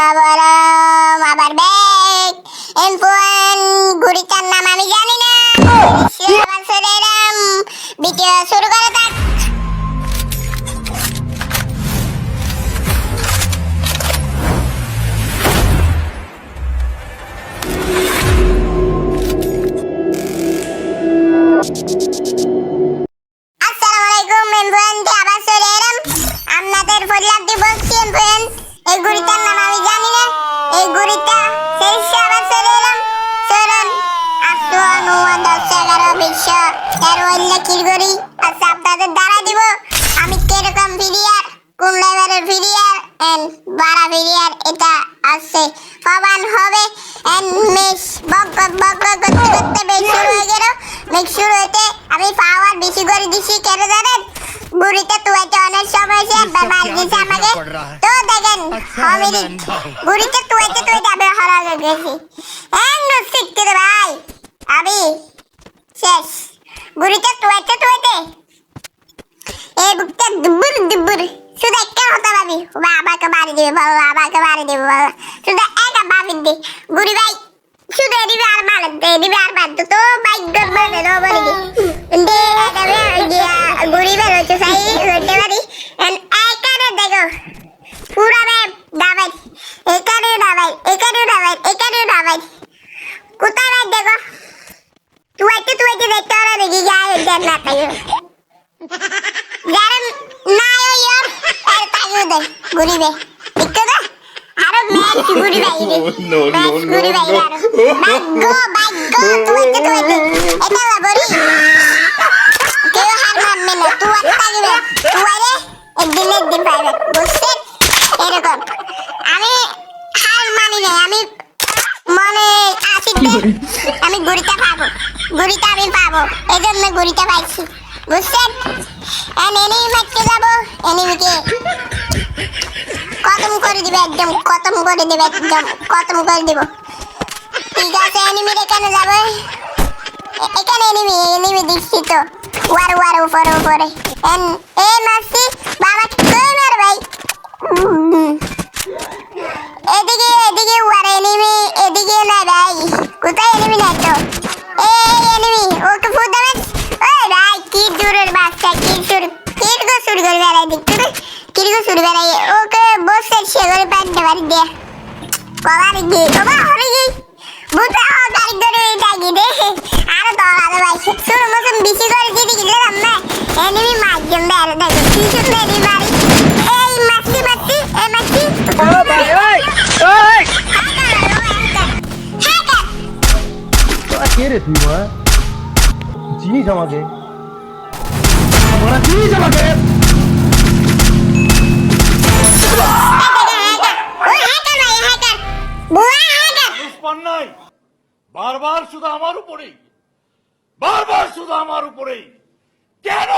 আসসালামু আবার ব্যাক এমফোন ঘুড়িটার নাম আমি জানি না। আবার চলে এলাম, ভিডিও শুরু করা যাক। আসসালামু আলাইকুম এমফোন, আবার চলে এলাম। আপনাদের ফরিয়াদ দি বলছি এমফোন, এই ঘুড়িটার নাম আমি জানি না। এই ঘুড়িটা শেষে আবার চলে এলাম। চলুন 8 9 10 11 20 এর উল্লেখির ঘুড়ি আচ্ছা আপনাদের দ্বারা দিব। আমি কিরকম ভিডিয়ার, কোন লেভেলের ভিডিয়ার এন্ড বাড়া ভিডিয়ার এটা আছে প্রমাণ হবে। এন্ড মিস বক করতে করতে বেশ শুরু হয়ে গেল। মেক শুরু হইতে আমি পাওয়ার বেশি করে দিছি, কেন জানেন? বুড়িতে তুয়াইতে অনেক সময় সে ব্যবহার দিয়েছে আমাকে। তো দেখেন আমি বুড়িতে তুয়াইতে আমি হারা গেছি। এন্ড শিখতে রে ভাই, আমি শেষ। বুড়িতে তুয়াইতে এই বুকটা দুবুর শুধু একটা কথা ভাবি, বাবাকে বাড়ি দেবে বাবা, আমাকে বাড়ি দেবে বাবা, শুধু একটা ভাবি দে বুড়ি ভাই। শুধু এদিকে আর মারত দে, এদিকে আর মারত তো বাইক বলে নো বলে দে বুড়ি বেরোচ্ছে সাই হতে পারি। এখানে দেখো পুরা ম্যাপ দাবাই, এখানে দাবাই, কোথায় ভাই দেখো তুইতে দেখতে হবে দেখি যায় না তাই যারা না ইয়ার আর তাইও দে ঘুরিবে দেখতে দে আরো ম্যাচ ঘুরি ভাই রে ম্যাচ ঘুরি ভাই ভাগ্য তুইতে এটা বড়ি কেউ হার মানবে না। তুই থাকবে তুইরে একদিন পাইবে বুঝছেন? এরকম আমি হার মানি না, আমি মনে আসিতে আমি ঘুরিটা আমি পাবো, এই জন্য ঘুরিটা পাইছি বুঝছেন? এনিমি মারতে যাবো, এনিমিকে খতম করে দিবে, একদম খতম করে দিবে, খতম করে দিব। ঠিক আছে এনিমির এখানে যাবে, এখানে এনিমি দিচ্ছি তো ওয়ার উপরে এ মাসি বাবা কই মার ভাই। এদিকে ওয়ার এনিমি, এদিকে না ভাই, কোথায় এনিমি নাই তো? এনিমি ওকে ফুট দেবেন। ওই ভাই কি দূরের বাচ্চা, কিরগো শুরু করে বেড়াই দেখতে না, কিরগো শুরু বেড়াই ওকে বসে সে করে পাইতে পারি দে কলার গিয়ে বাবা হরে গিয়ে বুঝা গাড়ি ধরে ডাকি দে আরো দৌড়ানো ভাই শুরু মতন বেশি করে দিদি গেলাম না। এনিমি মারজন বেড়ে দেখো কি সুন্দর এনিমি মারি। এই মাছি ও ভাই ওই কে রে তুই মা? চিনিস আমাকে? বারবার শুধু আমার উপরেই কেন